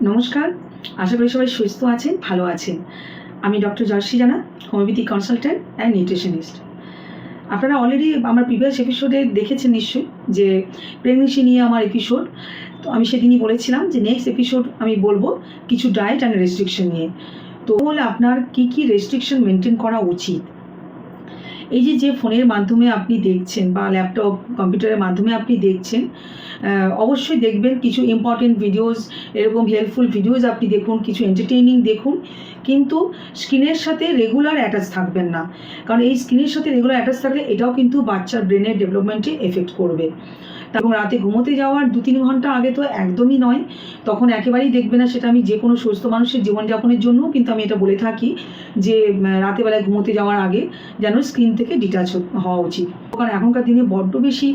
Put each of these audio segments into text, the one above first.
নমস্কার, আশা করি সবাই সুস্থ আছেন, ভালো আছেন। আমি ডক্টর জয়শ্রী জানা, হোমিওপ্যাথি কনসালট্যান্ট অ্যান্ড নিউট্রিশনিস্ট। আপনারা অলরেডি আমার প্রিভিয়াস এপিসোডে দেখেছেন নিশ্চয়ই যে প্রেগনেন্সি নিয়ে আমার এপিসোড। তো আমি সেদিনই বলেছিলাম যে নেক্সট এপিসোড আমি বলবো কিছু ডায়েট অ্যান্ড রেস্ট্রিকশন নিয়ে। তো বলে আপনার কী রেস্ট্রিকশন মেনটেন করা উচিত। এই যে ফোনের মাধ্যমে আপনি দেখছেন বা ল্যাপটপ কম্পিউটারের মাধ্যমে আপনি দেখছেন, অবশ্যই দেখবেন কিছু ইম্পর্টেন্ট ভিডিওস, এরকম হেল্পফুল ভিডিওস আপনি দেখুন, কিছু এন্টারটেইনিং দেখুন, কিন্তু স্ক্রিনের সাথে রেগুলার অ্যাটাচ থাকবেন না। কারণ এই স্ক্রিনের সাথে রেগুলার অ্যাটাচ থাকলে এটাও কিন্তু বাচ্চার ব্রেনের ডেভেলপমেন্টে এফেক্ট করবে। এবং রাতে ঘুমোতে যাওয়ার 2-3 ঘন্টা আগে তো একদমই নয়, তখন একেবারেই দেখবে না। সেটা আমি যে কোনো সুস্থ মানুষের জীবনযাপনের জন্যও কিন্তু আমি এটা বলে থাকি যে রাতেবেলায় ঘুমোতে যাওয়ার আগে যেন স্ক্রিন থেকে ডিটাচ হওয়া উচিত। কারণ এখনকার দিনে বড্ড বেশি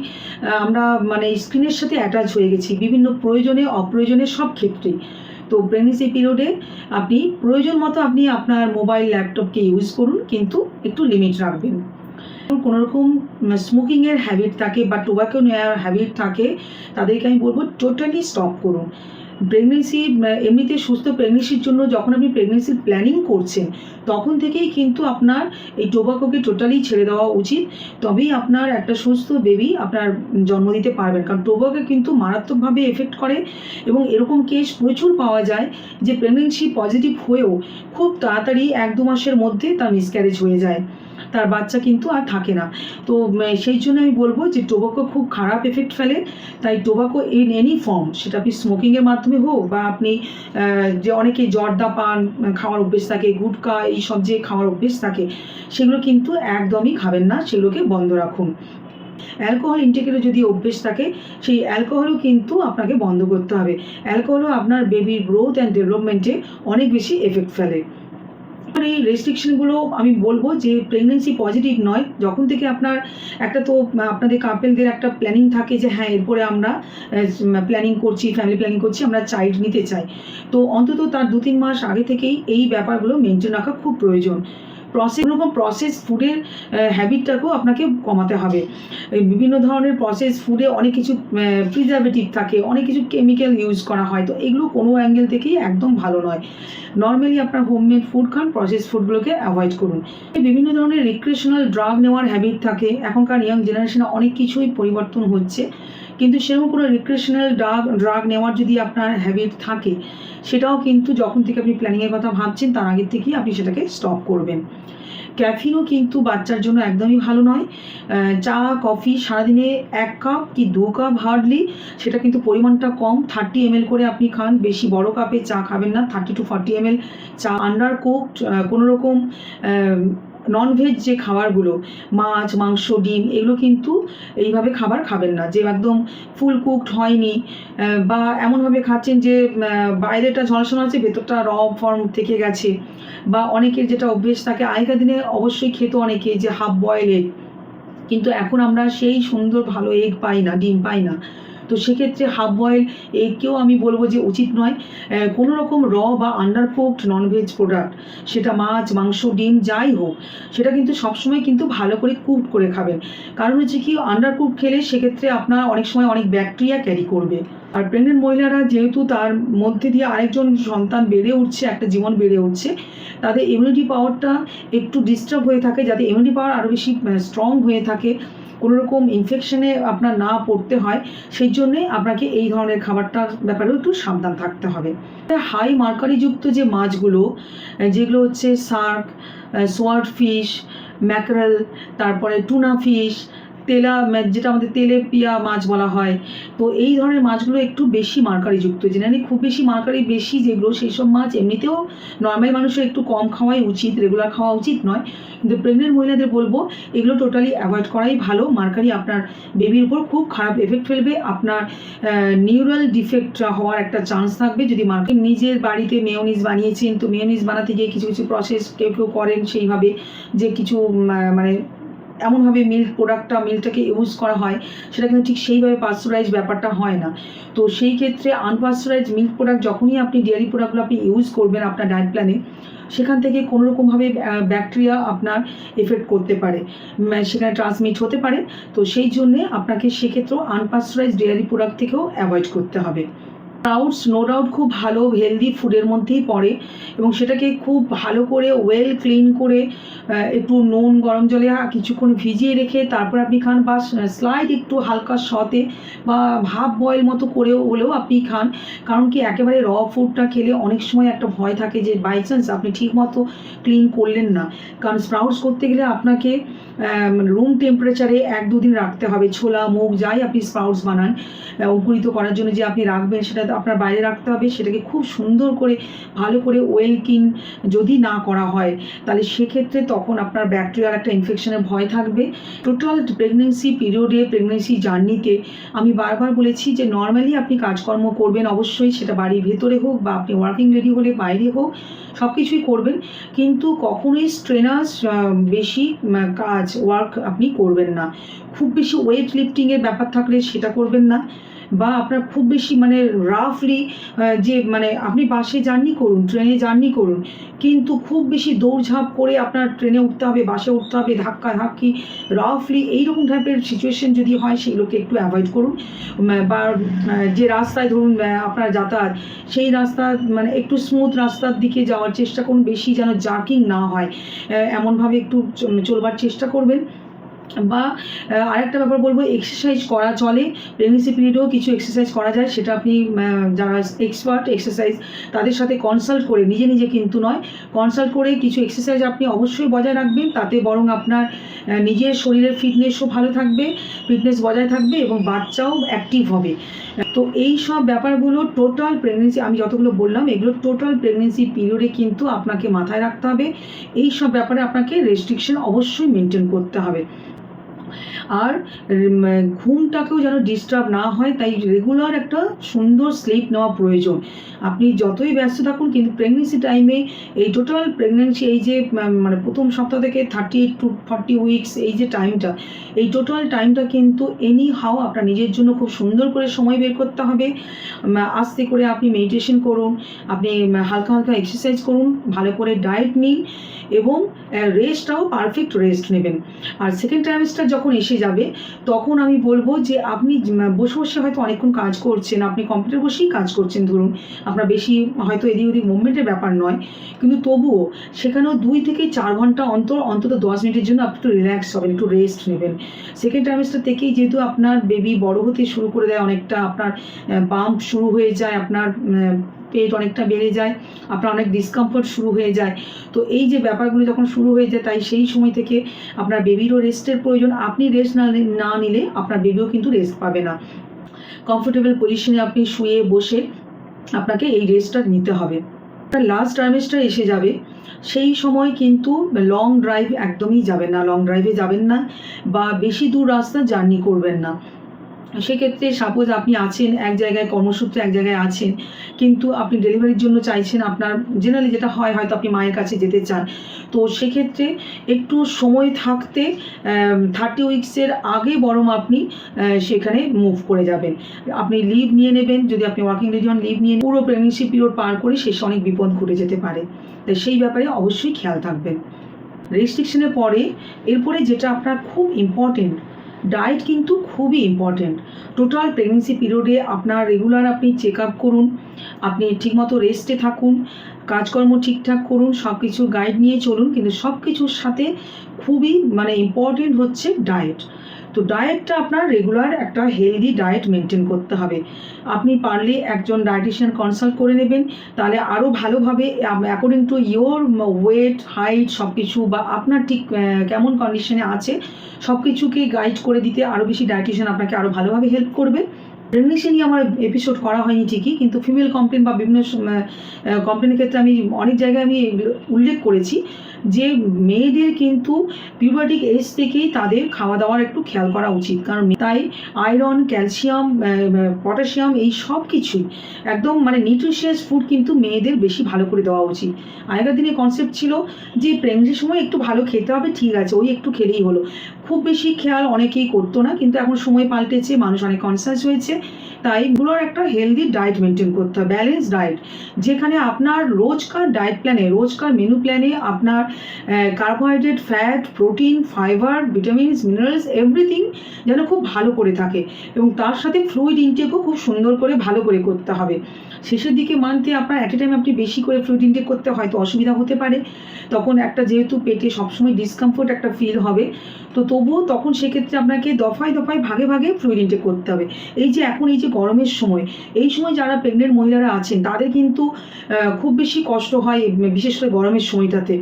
আমরা স্ক্রিনের সাথে অ্যাটাচ হয়ে গেছি বিভিন্ন প্রয়োজনে অপ্রয়োজনে সব ক্ষেত্রেই। তো প্রেগনেন্সি পিরিয়ডে আপনি প্রয়োজন মতো আপনি আপনার মোবাইল ল্যাপটপকে ইউজ করুন, কিন্তু একটু লিমিট রাখবেন। কোনো রকম স্মোকিংয়ের হ্যাবিট থাকে বা টোবাকো নেওয়ার হ্যাবিট থাকে, তাদেরকে আমি বলবো টোটালি স্টপ করুন। প্রেগনেন্সি এমনিতে সুস্থ প্রেগনেন্সির জন্য যখন আপনি প্রেগনেন্সির প্ল্যানিং করছেন তখন থেকেই কিন্তু আপনার এই টোবাকোকে টোটালি ছেড়ে দেওয়া উচিত। তবেই আপনার একটা সুস্থ বেবি আপনার জন্ম দিতে পারবেন। কারণ টোবাকো কিন্তু মারাত্মকভাবে এফেক্ট করে এবং এরকম কেস প্রচুর পাওয়া যায় যে প্রেগনেন্সি পজিটিভ হয়েও খুব তাড়াতাড়ি 1-2 মাসের মধ্যে তার মিসক্যারেজ হয়ে যায়, তার বাচ্চা কিন্তু আর থাকে না। তো সেই জন্য আমি বলবো যে টোবাকো খুব খারাপ এফেক্ট ফেলে। তাই টোবাকো ইন এনি ফর্ম, সেটা আপনি স্মোকিংয়ের মাধ্যমে হোক বা আপনি যে অনেকে জর্দা পান খাওয়ার অভ্যেস থাকে, গুটকা এইসব যে খাওয়ার অভ্যেস থাকে, সেগুলো কিন্তু একদমই খাবেন না, সেগুলোকে বন্ধ রাখুন। অ্যালকোহল ইনটেকেরও যদি অভ্যেস থাকে, সেই অ্যালকোহলও কিন্তু আপনাকে বন্ধ করতে হবে। অ্যালকোহলও আপনার বেবির গ্রোথ অ্যান্ড ডেভেলপমেন্টে অনেক বেশি এফেক্ট ফেলে। এই রেস্ট্রিকশনগুলো আমি বলবো যে প্রেগনেন্সি পজিটিভ নয়, যখন থেকে আপনার একটা তো আপনাদের কাপেলদের একটা প্ল্যানিং থাকে যে হ্যাঁ এরপরে আমরা প্ল্যানিং করছি, ফ্যামিলি প্ল্যানিং করছি, আমরা চাইল্ড নিতে চাই। তো অন্তত তার 2-3 মাস আগে থেকেই এই ব্যাপারগুলো মেনটেন রাখা খুব প্রয়োজন। প্রসেস ফুডের হ্যাবিটটাকেও আপনাকে কমাতে হবে। বিভিন্ন ধরনের প্রসেস ফুডে অনেক কিছু প্রিজারভেটিভ থাকে, অনেক কিছু কেমিক্যাল ইউজ করা হয়। তো এগুলো কোনো অ্যাঙ্গেল থেকেই একদম ভালো নয়। নর্মালি আপনার হোমমেড ফুড খান, প্রসেস ফুডগুলোকে অ্যাভয়েড করুন। বিভিন্ন ধরনের রিক্রিয়েশনাল ড্রাগ নেওয়ার হ্যাবিট থাকে। এখনকার ইয়াং জেনারেশনে অনেক কিছুই পরিবর্তন হচ্ছে, কিন্তু সেরকম কোনো রিক্রিয়েশনাল ড্রাগ নেওয়ার যদি আপনার হ্যাবিট থাকে, সেটাও কিন্তু যখন থেকে আপনি প্ল্যানিংয়ের কথা ভাবছেন তার আগের থেকেই আপনি সেটাকে স্টপ করবেন। ক্যাফিনও কিন্তু বাচ্চার জন্য একদমই ভালো নয়। চা কফি সারাদিনে 1 কাপ কি 2 কাপ হার্ডলি, সেটা কিন্তু পরিমাণটা কম। 30 ml করে আপনি খান, বেশি বড় কাপে চা খাবেন না। 30 to 40 ml চা। আন্ডার কুকড কোনো রকম ননভেজ যে খাবারগুলো, মাছ মাংস ডিম, এগুলো কিন্তু এইভাবে খাবার খাবেন না যে একদম ফুল কুকড হয়নি, বা এমনভাবে খাচ্ছেন যে বাইরেটা ঝলসানো আছে, ভেতরটা র ফর্ম থেকে গেছে। বা অনেকের যেটা অভ্যেস থাকে, আগেকার দিনে অবশ্যই খেত অনেকে যে হাফ বয়েল এগ, কিন্তু এখন আমরা সেই সুন্দর ভালো এগ পাই না, ডিম পাই না। তো সেক্ষেত্রে হাফ বয়েল এগকেও আমি বলবো যে উচিত নয়। কোনো রকম র বা আন্ডার কুকড ননভেজ প্রোডাক্ট, সেটা মাছ মাংস ডিম যাই হোক, সেটা কিন্তু সবসময় কিন্তু ভালো করে কুকড করে খাবেন। কারণ হচ্ছে কি, আন্ডার কুকড খেলে সেক্ষেত্রে আপনার অনেক সময় অনেক ব্যাকটেরিয়া ক্যারি করবে। আর প্রেগনেন্ট মহিলারা যেহেতু তার মধ্যে দিয়ে আরেকজন সন্তান বেড়ে উঠছে, একটা জীবন বেড়ে উঠছে, তাদের ইমিউনিটি পাওয়ারটা একটু ডিস্টার্ব হয়ে থাকে। যাতে ইমিউনিটি পাওয়ার আরও বেশি স্ট্রং হয়ে থাকে, কোনো রকম ইনফেকশনে আপনার না পড়তে হয়, সেই জন্যে আপনাকে এই ধরনের খাবারটার ব্যাপারেও একটু সাবধান থাকতে হবে। হাই মার্কারিযুক্ত যে মাছগুলো, যেগুলো হচ্ছে শার্ক, সোয়ার্ড ফিশ, ম্যাকরেল, তারপরে টুনা ফিশ, যেটা আমাদের তেলেপিয়া মাছ বলা হয়, তো এই ধরনের মাছগুলো একটু বেশি মার্কারিযুক্ত। জেনারেলি খুব বেশি মার্কারি বেশি যেগুলো, সেই সব মাছ এমনিতেও নর্মাল মানুষের একটু কম খাওয়াই উচিত, রেগুলার খাওয়া উচিত নয়। কিন্তু প্রেগনেন্ট মহিলাদের বলবো এগুলো টোটালি অ্যাভয়েড করাই ভালো। মার্কারি আপনার বেবির উপর খুব খারাপ এফেক্ট ফেলবে। আপনার নিউরাল ডিফেক্ট হওয়ার একটা চান্স থাকবে যদি মার্কারি। নিজের বাড়িতে মেয়োনিজ বানিয়েছেন, তো মেয়োনিজ বানাতে গিয়ে কিছু কিছু প্রসেস কেউ করেন সেইভাবে, যে কিছু এমনভাবে মিল্কটাকে ইউজ করা হয়, সেটা কিন্তু ঠিক সেইভাবে পাস্তুরাইজ ব্যাপারটা হয় না। তো সেই ক্ষেত্রে আনপাস্তুরাইজ মিল্ক প্রোডাক্ট যখনই আপনি ডেয়ারি প্রোডাক্টগুলো আপনি ইউজ করবেন আপনার ডায়েট প্ল্যানে, সেখান থেকে কোনো রকমভাবে ব্যাকটেরিয়া আপনার এফেক্ট করতে পারে, সেখানে ট্রান্সমিট হতে পারে। তো সেই জন্যে আপনাকে সেক্ষেত্রেও আনপাস্তুরাইজ ডেয়ারি প্রোডাক্ট থেকেও অ্যাভয়েড করতে হবে। স্প্রাউটস নো ডাউট খুব ভালো হেলদি ফুডের মধ্যেই পড়ে, এবং সেটাকে খুব ভালো করে ওয়েল ক্লিন করে একটু নুন গরম জলে কিছুক্ষণ ভিজিয়ে রেখে তারপর আপনি খান, বা স্লাইড একটু হালকা সতে বা হাফ বয়েল মতো করেও হলেও আপনি খান। কারণ কি, একেবারে র ফুডটা খেলে অনেক সময় একটা ভয় থাকে যে বাই চান্স আপনি ঠিক মতো ক্লিন করলেন না। কারণ স্প্রাউটস করতে গেলে আপনাকে রুম টেম্পারেচারে 1-2 দিন রাখতে হবে। ছোলা মুগ যাই আপনি স্প্রাউটস বানান অঙ্কুরিত করার জন্য যে আপনি রাখবেন, সেটা আপনার বাইরে রাখতে হবে। সেটাকে খুব সুন্দর করে ভালো করে ওয়েল ক্লিন যদি না করা হয়, তাহলে সেক্ষেত্রে তখন আপনার ব্যাকটেরিয়াল একটা ইনফেকশনের ভয় থাকবে। টোটাল প্রেগনেন্সি পিরিয়ডে, প্রেগনেন্সি জার্নিতে আমি বারবার বলেছি যে নর্মালি আপনি কাজকর্ম করবেন অবশ্যই, সেটা বাড়ির ভেতরে হোক বা আপনি ওয়ার্কিং লেডি হলে বাইরে হোক, সব কিছুই করবেন, কিন্তু কখনোই স্ট্রেনাস বেশি কাজ ওয়ার্ক আপনি করবেন না। খুব বেশি ওয়েট লিফটিংয়ের ব্যাপার থাকলে সেটা করবেন না, বা আপনার খুব বেশি রাফলি যে আপনি বাসে জার্নি করুন, ট্রেনে জার্নি করুন, কিন্তু খুব বেশি দৌড়ঝাঁপ করে আপনার ট্রেনে উঠতে হবে, বাসে উঠতে হবে, ধাক্কা ধাক্কি রাফলি এইরকম টাইপের সিচুয়েশন যদি হয়, সেগুলোকে একটু অ্যাভয়েড করুন। বা যে রাস্তায় ধরুন আপনার যাতায়াত, সেই রাস্তা একটু স্মুথ রাস্তার দিকে যাওয়ার চেষ্টা করুন, বেশি যেন জার্কিং না হয় এমনভাবে একটু চলবার চেষ্টা করবেন। বা আরেকটা ব্যাপার বলবো, এক্সারসাইজ করা চলে, প্রেগনেন্সি পিরিয়ডেও কিছু এক্সারসাইজ করা যায়। সেটা আপনি যারা এক্সপার্ট এক্সারসাইজ তাদের সাথে কনসাল্ট করে, নিজে নিজে কিন্তু নয়, কনসাল্ট করে কিছু এক্সারসাইজ আপনি অবশ্যই বজায় রাখবেন। তাতে বরং আপনার নিজের শরীরের ফিটনেসও ভালো থাকবে, ফিটনেস বজায় থাকবে এবং বাচ্চাও অ্যাক্টিভ হবে। তো এই সব ব্যাপারগুলো টোটাল প্রেগনেন্সি, আমি যতগুলো বললাম এগুলো টোটাল প্রেগনেন্সি পিরিয়ডে কিন্তু আপনাকে মাথায় রাখতে হবে। এই সব ব্যাপারে আপনাকে রেস্ট্রিকশন অবশ্যই মেনটেন করতে হবে। আর ঘুমটাকেও যেন ডিস্টার্ব না হয়, তাই রেগুলার একটা সুন্দর স্লিপ নেওয়া প্রয়োজন। আপনি যতই ব্যস্ত থাকুন, কিন্তু প্রেগনেন্সি টাইমে এই টোটাল প্রেগনেন্সি এই যে প্রথম সপ্তাহ থেকে 38 to 40 উইকস এই যে টাইমটা, এই টোটাল টাইমটা কিন্তু এনি হাও আপনার নিজের জন্য খুব সুন্দর করে সময় বের করতে হবে। আস্তে করে আপনি মেডিটেশন করুন, আপনি হালকা হালকা এক্সারসাইজ করুন, ভালো করে ডায়েট নিন এবং রেস্টটাও পারফেক্ট রেস্ট নেবেন। আর সেকেন্ড ট্রাইমেস্টার যখন এসে যাবে, তখন আমি বলবো যে আপনি বসে বসে হয়তো অনেকক্ষণ কাজ করছেন, আপনি কম্পিউটার বসেই কাজ করছেন ধরুন, আপনার বেশি হয়তো এদিক ওদিক মুভমেন্টের ব্যাপার নয়, কিন্তু তবুও সেখানেও 2 থেকে 4 ঘন্টা অন্তত 10 মিনিটের জন্য আপনি একটু রিল্যাক্স হবেন, একটু রেস্ট নেবেন। সেকেন্ড ট্রাইমেস্টার থেকেই যেহেতু আপনার বেবি বড় হতে শুরু করে দেয়, অনেকটা আপনার বাম্প শুরু হয়ে যায়, আপনার পেট অনেকটা বেড়ে যায়, আপনার অনেক ডিসকমফোর্ট শুরু হয়ে যায়। তো এই যে ব্যাপারগুলো যখন শুরু হয়ে যায়, তাই সেই সময় থেকে আপনার বেবিরও রেস্টের প্রয়োজন। আপনি রেস্ট না নিলে আপনার বেবিও কিন্তু রেস্ট পাবে না। কমফোর্টেবল পজিশনে আপনি শুয়ে বসে আপনাকে এই রেস্টটা নিতে হবে। লাস্ট ট্রাইমেস্টার এসে যাবে, সেই সময় কিন্তু লং ড্রাইভ একদমই যাবেন না, লং ড্রাইভে যাবেন না বা বেশি দূর রাস্তা জার্নি করবেন না। সেক্ষেত্রে সাপোজ আপনি আছেন এক জায়গায়, কর্মসূত্রে এক জায়গায় আছেন, কিন্তু আপনি ডেলিভারির জন্য চাইছেন, আপনার জেনারেলি যেটা হয়, হয়তো আপনি মায়ের কাছে যেতে চান, তো সেক্ষেত্রে একটু সময় থাকতে 30 উইক্সের আগে বরং আপনি সেখানে মুভ করে যাবেন। আপনি লিভ নিয়ে নেবেন, যদি আপনি ওয়ার্কিং লেডি হন লিভ নিয়ে, পুরো প্রেগনেন্সি পিরিয়ড পার করে শেষে অনেক বিপদ ঘটে যেতে পারে, তাই সেই ব্যাপারে অবশ্যই খেয়াল থাকবেন। রেস্ট্রিকশনের পরে এরপরে যেটা আপনার খুব ইম্পর্টেন্ট, ডায়েট কিন্তু খুবই ইম্পর্টেন্ট। টোটাল প্রেগনেন্সি পিরিয়ডে আপনার রেগুলার আপনি চেক আপ করুন, আপনি ঠিকমতো রেস্টে থাকুন, কাজকর্ম ঠিকঠাক করুন, সব কিছু গাইড নিয়ে চলুন, কিন্তু সব কিছুর সাথে খুবই ইম্পর্টেন্ট হচ্ছে ডায়েট। তো ডায়েটটা আপনার রেগুলার একটা হেলদি ডায়েট মেনটেন করতে হবে। আপনি পারলে একজন ডায়েটিশিয়ান কনসাল্ট করে নেবেন, তাহলে আরও ভালোভাবে according to your weight height সব কিছু, বা আপনার ঠিক কেমন কন্ডিশনে আছে সব কিছুকে গাইড করে দিতে আরও বেশি ডায়েটিশিয়ান আপনাকে আরও ভালোভাবে হেল্প করবে। প্রেগনেন্সি নিয়ে আমার এপিসোড করা হয়নি ঠিকই, কিন্তু ফিমেল কমপ্লেন বা বিভিন্ন কমপ্লেনের ক্ষেত্রে আমি অনেক জায়গায় আমি উল্লেখ করেছি যে মেয়েদের কিন্তু পিউবার্টিক এজ থেকেই তাদের খাওয়া দাওয়ার একটু খেয়াল করা উচিত, কারণ তাই আয়রন, ক্যালসিয়াম, পটাশিয়াম এই সব কিছুই একদম নিউট্রিশিয়াস ফুড কিন্তু মেয়েদের বেশি ভালো করে দেওয়া উচিত। আগেকার দিনে কনসেপ্ট ছিল যে প্রেগনেন্সির সময় একটু ভালো খেতে হবে, ঠিক আছে ওই একটু খেলেই হলো, খুব বেশি খেয়াল অনেকেই করতো না, কিন্তু এখন সময় পাল্টেছে, মানুষ অনেক কনসাস হয়েছে। তাই এগুলোর একটা হেলদি ডায়েট মেনটেন করতে হবে, ব্যালেন্স ডায়েট, যেখানে আপনার রোজকার ডায়েট প্ল্যানে, রোজকার মেনু প্ল্যানে আপনার carbohydrate, fat, protein, fibre, vitamins, minerals everything যেন খুব ভালো করে থাকে, এবং তার সাথে ফ্লুইড ইনটেকও খুব সুন্দর করে ভালো করে করতে হবে। শেষের দিকে মান্থে আপনার অ্যাট এ টাইম আপনি বেশি করে ফ্লুইড ইনটেক করতে হয়তো অসুবিধা হতে পারে, তখন একটা যেহেতু পেটে সবসময় ডিসকমফোর্ট একটা ফিল হবে, তো তবুও তখন সেক্ষেত্রে আপনাকে দফায় দফায় ভাগে ভাগে ফ্লুইড ইনটেক করতে হবে। এই যে এখন এই যে গরমের সময়, এই সময় যারা প্রেগনেন্ট মহিলারা আছেন তাদের কিন্তু খুব বেশি কষ্ট হয়, বিশেষ করে গরমের সময়টাতে।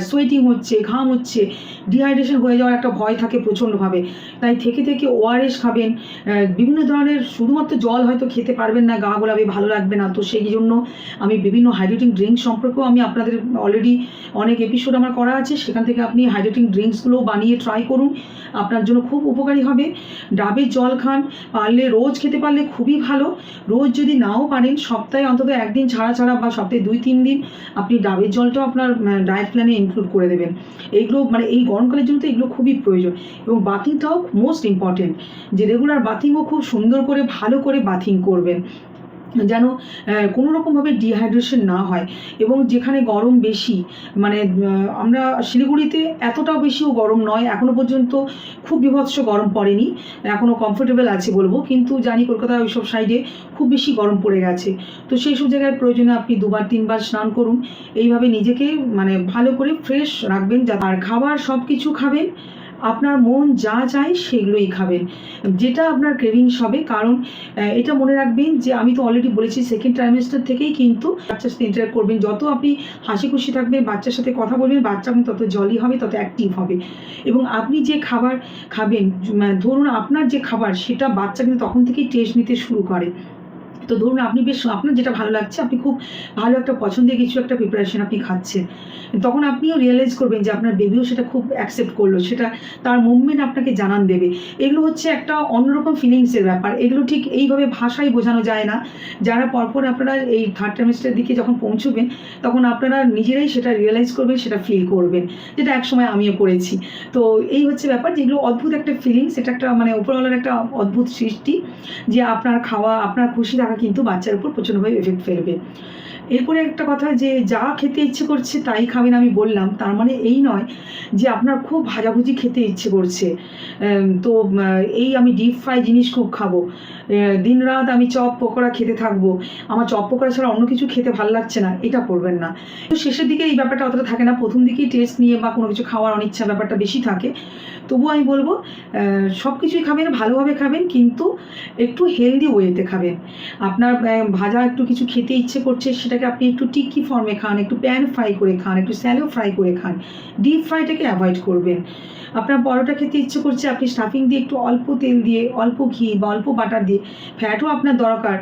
সোয়েটিং হচ্ছে, ঘাম হচ্ছে, ডিহাইড্রেশন হয়ে যাওয়ার একটা ভয় থাকে প্রচণ্ডভাবে। তাই থেকে থেকে ওআরএস খাবেন, বিভিন্ন ধরনের, শুধুমাত্র জল হয়তো খেতে পারবেন না, গা গোলাবে ভালো লাগবে না, তো সেই জন্য আমি বিভিন্ন হাইড্রেটিং ড্রিঙ্কস সম্পর্কেও আমি আপনাদের অলরেডি অনেক এপিসোড আমার করা আছে, সেখান থেকে আপনি হাইড্রেটিং ড্রিঙ্কসগুলো বানিয়ে ট্রাই করুন, আপনার জন্য খুব উপকারী হবে। ডাবের জল খান, পারলে রোজ খেতে পারলে খুবই ভালো। রোজ যদি নাও পারেন, সপ্তাহে অন্তত একদিন ছাড়া ছাড়া বা সপ্তাহে 2-3 দিন আপনি ডাবের জলটাও আপনার ডায়েট প্ল্যানে ইনক্লুড করে দেবেন। এইগুলো মানে এই গরমকালের জন্য তো এগুলো খুবই প্রয়োজন। এবং বাথিংটাও মোস্ট ইম্পর্টেন্ট, যে রেগুলার বাথিংও খুব সুন্দর করে ভালো করে বাথিং করবেন, যেন কোনো রকমভাবে ডিহাইড্রেশন না হয়। এবং যেখানে গরম বেশি, মানে আমরা শিলিগুড়িতে এতটাও বেশিও গরম নয়, এখনও পর্যন্ত খুব বীভৎস গরম পড়েনি, এখনও কমফোর্টেবল আছে বলবো, কিন্তু জানি কলকাতা ওইসব সাইডে খুব বেশি গরম পড়ে গেছে। তো সেই সব জায়গায় প্রয়োজনে আপনি 2-3 বার স্নান করুন, এইভাবে নিজেকে মানে ভালো করে ফ্রেশ রাখবেন। আর খাবার সব কিছু খাবেন, আপনার মন যা চায় সেগুলোই খাবেন, যেটা আপনার ক্রেভিংস হবে। কারণ এটা মনে রাখবেন যে আমি তো অলরেডি বলেছি, সেকেন্ড ট্রাইমেস্টার থেকেই কিন্তু বাচ্চার সাথে ইন্টারেক্ট করবেন, যত আপনি হাসি খুশি থাকবেন, বাচ্চার সাথে কথা বলবেন, বাচ্চা তত জলই হবে, তত অ্যাক্টিভ হবে। এবং আপনি যে খাবার খাবেন, ধরুন আপনার যে খাবার, সেটা বাচ্চা কিন্তু তখন থেকেই টেস্ট নিতে শুরু করে। তো ধরুন আপনি বেশ, আপনার যেটা ভালো লাগছে, আপনি খুব ভালো একটা পছন্দের কিছু একটা প্রিপারেশন আপনি খাচ্ছেন, তখন আপনিও রিয়েলাইজ করবেন যে আপনার বেবিও সেটা খুব অ্যাকসেপ্ট করলো, সেটা তার মুভমেন্ট আপনাকে জানান দেবে। এগুলো হচ্ছে একটা অন্যরকম ফিলিংসের ব্যাপার, এগুলো ঠিক এইভাবে ভাষায় বোঝানো যায় না। যারা পরপর আপনারা এই থার্ড ট্রাইমেস্টারের দিকে যখন পৌঁছবেন, তখন আপনারা নিজেরাই সেটা রিয়েলাইজ করবেন, সেটা ফিল করবেন, যেটা একসময় আমিও করেছি। তো এই হচ্ছে ব্যাপার, যেগুলো অদ্ভুত একটা ফিলিংস, এটা একটা মানে উপরওয়ালার একটা অদ্ভুত সৃষ্টি, যে আপনার খাওয়া, আপনার খুশি থাকা কিন্তু বাচ্চার উপর প্রচণ্ডভাবে এফেক্ট ফেলবে। এরপরে একটা কথা, যে যা খেতে ইচ্ছে করছে তাই খাবেন আমি বললাম, তার মানে এই নয় যে আপনার খুব ভাজাভুজি খেতে ইচ্ছে করছে, তো এই আমি ডিপ ফ্রাই জিনিস খুব খাবো, দিন রাত আমি চপ পকোড়া খেতে থাকবো, আমার চপ পকোড়া ছাড়া অন্য কিছু খেতে ভালো লাগছে না, এটা করবেন না। তো শেষের দিকে এই ব্যাপারটা অতটা থাকে না, প্রথম দিকেই টেস্ট নিয়ে বা কোনো কিছু খাওয়ার অনিচ্ছা ব্যাপারটা বেশি থাকে। তবুও আমি বলবো সব কিছুই খাবেন, ভালোভাবে খাবেন, কিন্তু একটু হেলদি ওয়েতে খাবেন। আপনার ভাজা একটু কিছু খেতে ইচ্ছে করছে, সেটাকে আপনি একটু টিক্কি ফর্মে খান, একটু প্যান ফ্রাই করে খান, একটু স্যালো ফ্রাই করে খান, ডিপ ফ্রাইটাকে অ্যাভয়েড করবেন। আপনার পরোটা খেতে ইচ্ছে করছে, আপনি স্টাফিং দিয়ে একটু অল্প তেল দিয়ে, অল্প ঘি বা অল্প বাটার দিয়ে, ফ্যাটও আপনার দরকার,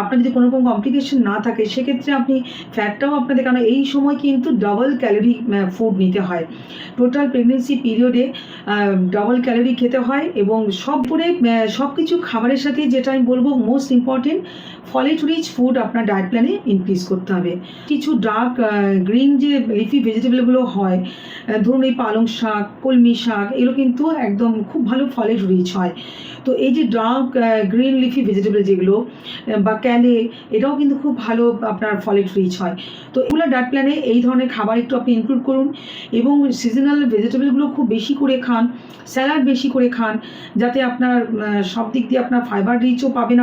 আপনার যদি কোনো রকম কমপ্লিকেশন না থাকে সেক্ষেত্রে আপনি ফ্যাটটাও আপনাদের, কারণ এই সময় কিন্তু ডাবল ক্যালোরি ফুড নিতে হয়, টোটাল প্রেগনেন্সি পিরিয়ডে ডাবল ক্যালোরি খেতে হয়। এবং সব কিছু খাবারের সাথে যেটা আমি বলবো most important, folate rich food আপনার ডায়েট প্ল্যানে ইনক্রিজ করতে হবে। কিছু ডার্ক গ্রিন যে লিফি ভেজিটেবলগুলো হয়, ধরুন এই পালং শাক, কলমি শাক, এগুলো কিন্তু একদম খুব ভালো ফলেট রিচ হয়। তো এই যে ডার্ক গ্রিন লিফি ভেজিটেবল যেগুলো, বা ক্যালে, এটাও কিন্তু খুব ভালো আপনার ফলেট রিচ হয়। তো এগুলো ডায়েট প্ল্যানে এই ধরনের খাবার একটু আপনি ইনক্লুড করুন, এবং সিজনাল ভেজিটেবলগুলো খুব বেশি করে খান, স্যালাড বেশি করে খান, যাতে আপনার সব দিক দিয়ে আপনার ফাইবার রিচও পাবেন,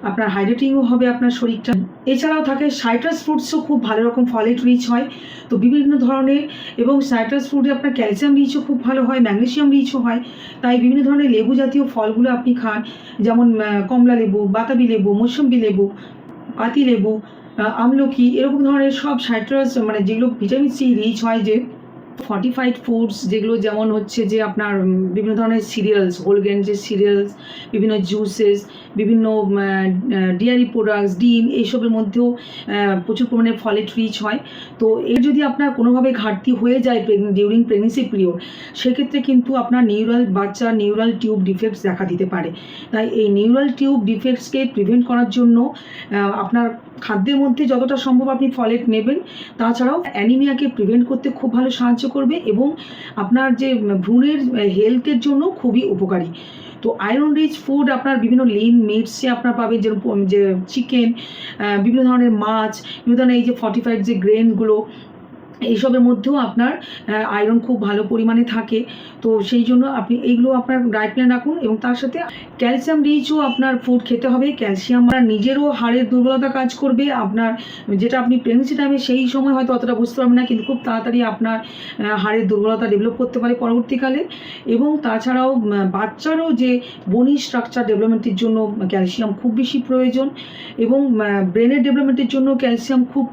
আপনার হাইড্রেটিংও হবে আপনার শরীরটা। এছাড়াও থাকে সাইট্রাস ফ্রুটসও খুব ভালো রকম ফলেট রিচ হয়, তো বিভিন্ন ধরনের, এবং সাইট্রাস ফ্রুটে আপনার ক্যালসিয়াম রিচও খুব ভালো হয়, ম্যাগনেসিয়াম রিচও হয়। তাই বিভিন্ন ধরনের লেবু জাতীয় ফলগুলো আপনি খান, যেমন কমলা লেবু, বাতাবি লেবু, মৌসুম্বি লেবু, পাতি লেবু, আমলকি, এরকম ধরনের সব সাইট্রাস মানে যেগুলো ভিটামিন সি রিচ হয়, যে ফর্টিফাইড ফুডস যেগুলো, যেমন হচ্ছে যে আপনার বিভিন্ন ধরনের সিরিয়ালস, হোল গ্রেন যে সিরিয়ালস, বিভিন্ন জুসেস, বিভিন্ন ডেয়ারি প্রোডাক্টস, ডিম, এইসবের মধ্যেও প্রচুর পরিমাণে ফলেট রিচ হয়। তো এর যদি আপনার কোনোভাবে ঘাটতি হয়ে যায় ডিউরিং প্রেগনেন্সি পিরিয়ড, সেক্ষেত্রে কিন্তু আপনার বাচ্চার নিউরাল টিউব ডিফেক্টস দেখা দিতে পারে। তাই এই নিউরাল টিউব ডিফেক্টসকে প্রিভেন্ট করার জন্য আপনার খাদ্যের মধ্যে যতটা সম্ভব আপনি ফলেট নেবেন। তাছাড়াও অ্যানিমিয়াকে প্রিভেন্ট করতে খুব ভালো সাহায্য করবে এবং আপনার যে ভ্রূণের হেলথের জন্য খুবই উপকারী। তো আয়রন রিচ ফুড আপনার বিভিন্ন লিন মিটসে আপনার পাবেন, যেরকম যে চিকেন, বিভিন্ন ধরনের মাছ, বিভিন্ন ধরনের এই যে ফর্টিফাইড যে গ্রেনগুলো, এইসবের মধ্যেও আপনার আয়রন খুব ভালো পরিমাণে থাকে। তো সেই জন্য আপনি এইগুলো আপনার ডায়েট প্ল্যান রাখুন এবং তার সাথে ক্যালসিয়াম রিচও আপনার ফুড খেতে হবে। ক্যালসিয়াম আপনার নিজেরও হাড়ের দুর্বলতা কাজ করবে, আপনার যেটা আপনি প্রেগনেন্সি টাইমে সেই সময় হয়তো অতটা বুঝতে পারবেন না, কিন্তু খুব তাড়াতাড়ি আপনার হাড়ের দুর্বলতা ডেভেলপ করতে পারে পরবর্তীকালে। এবং তাছাড়াও বাচ্চারও যে বনি স্ট্রাকচার ডেভেলপমেন্টের জন্য ক্যালসিয়াম খুব বেশি প্রয়োজন এবং ব্রেনের ডেভেলপমেন্টের জন্য ক্যালসিয়াম খুব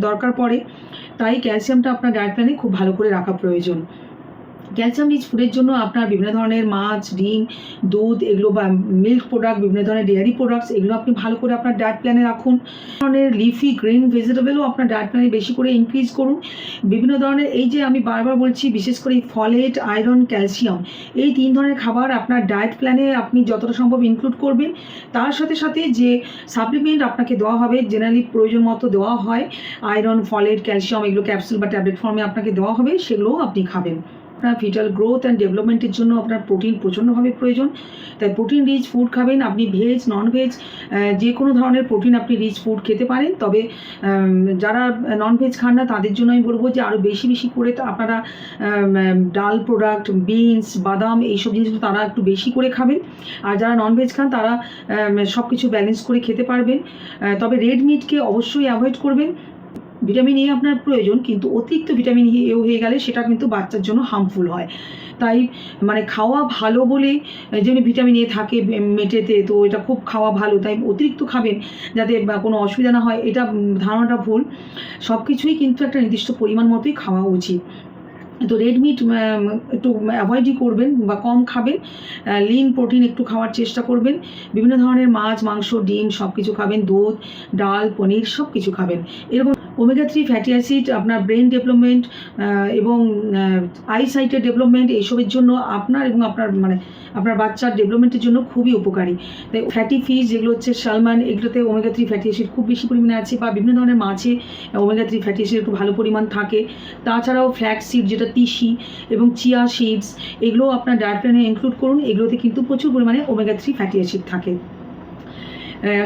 দরকার পড়ে। তাই ক্যালসিয়ামটা আপনার ডায়েট প্ল্যানে খুব ভালো করে রাখা প্রয়োজন। ক্যালসিয়াম রিচ ফুডের জন্য আপনার বিভিন্ন ধরনের মাছ, ডিম, দুধ, এগুলো বা মিল্ক প্রোডাক্ট, বিভিন্ন ধরনের ডেয়ারি প্রোডাক্টস, এগুলো আপনি ভালো করে আপনার ডায়েট প্ল্যানে রাখুন। ধরনের লিফি গ্রিন ভেজিটেবলও আপনার ডায়েট প্ল্যানে বেশি করে ইনক্রিজ করুন। বিভিন্ন ধরনের এই যে আমি বারবার বলছি, বিশেষ করে ফলেট, আয়রন, ক্যালসিয়াম, এই 3 ধরনের খাবার আপনার ডায়েট প্ল্যানে আপনি যতটা সম্ভব ইনক্লুড করবেন। তার সাথে সাথে যে সাপ্লিমেন্ট আপনাকে দেওয়া হবে, জেনারেলি প্রয়োজন মতো দেওয়া হয়, আয়রন, ফলেট, ক্যালসিয়াম, এগুলো ক্যাপসুল বা ট্যাবলেট ফর্মে আপনাকে দেওয়া হবে, সেগুলোও আপনি খাবেন। আপনার ফিটাল গ্রোথ অ্যান্ড ডেভেলপমেন্টের জন্য আপনার প্রোটিন প্রচণ্ডভাবে প্রয়োজন, তাই প্রোটিন রিচ ফুড খাবেন। আপনি ভেজ, নন ভেজ যে কোনো ধরনের প্রোটিন আপনি রিচ ফুড খেতে পারেন, তবে যারা নন ভেজ খান না তাদের জন্য আমি বলবো যে আরও বেশি বেশি করে আপনারা ডাল প্রোডাক্ট, বিনস, বাদাম, এইসব জিনিসগুলো তারা একটু বেশি করে খাবেন। আর যারা নন ভেজ খান তারা সব কিছু ব্যালেন্স করে খেতে পারবেন। তবে রেড মিটকে অবশ্যই অ্যাভয়েড করবেন। ভিটামিন এ আপনার প্রয়োজন, কিন্তু অতিরিক্ত ভিটামিন এ হয়ে গেলে সেটা কিন্তু বাচ্চার জন্য হার্মফুল হয়। তাই মানে খাওয়া ভালো বলে যেমনি ভিটামিন এ থাকে মেটেতে, তো এটা খুব খাওয়া ভালো, তাই অতিরিক্ত খাবেন যাতে কোনো অসুবিধা না হয়, এটা ধারণাটা ভুল। সব কিছুই কিন্তু একটা নির্দিষ্ট পরিমাণ মতোই খাওয়া উচিত। তো রেড মিট একটু অ্যাভয়েডই করবেন বা কম খাবেন। লিন প্রোটিন একটু খাওয়ার চেষ্টা করবেন। বিভিন্ন ধরনের মাছ, মাংস, ডিম সব কিছু খাবেন, দুধ, ডাল, পনির সব কিছু খাবেন। এরকম ওমেগা 3 ফ্যাটি অ্যাসিড আপনার ব্রেন ডেভেলপমেন্ট এবং আইসাইটের ডেভেলপমেন্ট, এইসবের জন্য আপনার এবং আপনার বাচ্চার ডেভেলপমেন্টের জন্য খুবই উপকারী। তাই ফ্যাটি ফিশ যেগুলো হচ্ছে সালমান, এগুলোতে ওমেগা 3 ফ্যাটি অ্যাসিড খুব বেশি পরিমাণে আছে, বা বিভিন্ন ধরনের মাছে ওমেগা 3 ফ্যাটি অ্যাসিড একটু ভালো পরিমাণ থাকে। তাছাড়াও ফ্ল্যাক্স সিড যেটা তিসি এবং চিয়া সিডস, এগুলোও আপনার ডায়েট প্ল্যানে ইনক্লুড করুন। এগুলোতে কিন্তু প্রচুর পরিমাণে ওমেগা 3 ফ্যাটি অ্যাসিড থাকে।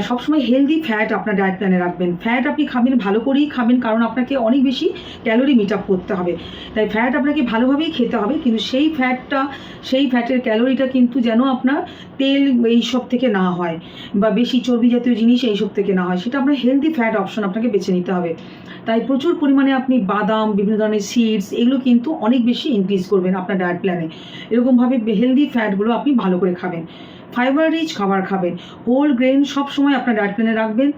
সবসময় হেলদি ফ্যাট আপনার ডায়েট প্ল্যানে রাখবেন। ফ্যাট আপনি খাবেন, ভালো করেই খাবেন, কারণ আপনাকে অনেক বেশি ক্যালোরি মিট আপ করতে হবে। তাই ফ্যাট আপনাকে ভালোভাবেই খেতে হবে, কিন্তু সেই ফ্যাটের ক্যালোরিটা কিন্তু যেন আপনার তেল এইসব থেকে না হয়, বা বেশি চর্বি জাতীয় জিনিস এইসব থেকে না হয়, সেটা আপনার হেলদি ফ্যাট অপশন আপনাকে বেছে নিতে হবে। তাই প্রচুর পরিমাণে আপনি বাদাম, বিভিন্ন ধরনের সিডস, এগুলো কিন্তু অনেক বেশি ইনক্রিজ করবেন আপনার ডায়েট প্ল্যানে। এরকমভাবে হেলদি ফ্যাটগুলো আপনি ভালো করে খাবেন। ফাইবার রিচ খাবার খাবেন। হোল গ্রেন সবসময় আপনার ডায়েট প্ল্যানে রাখবেন।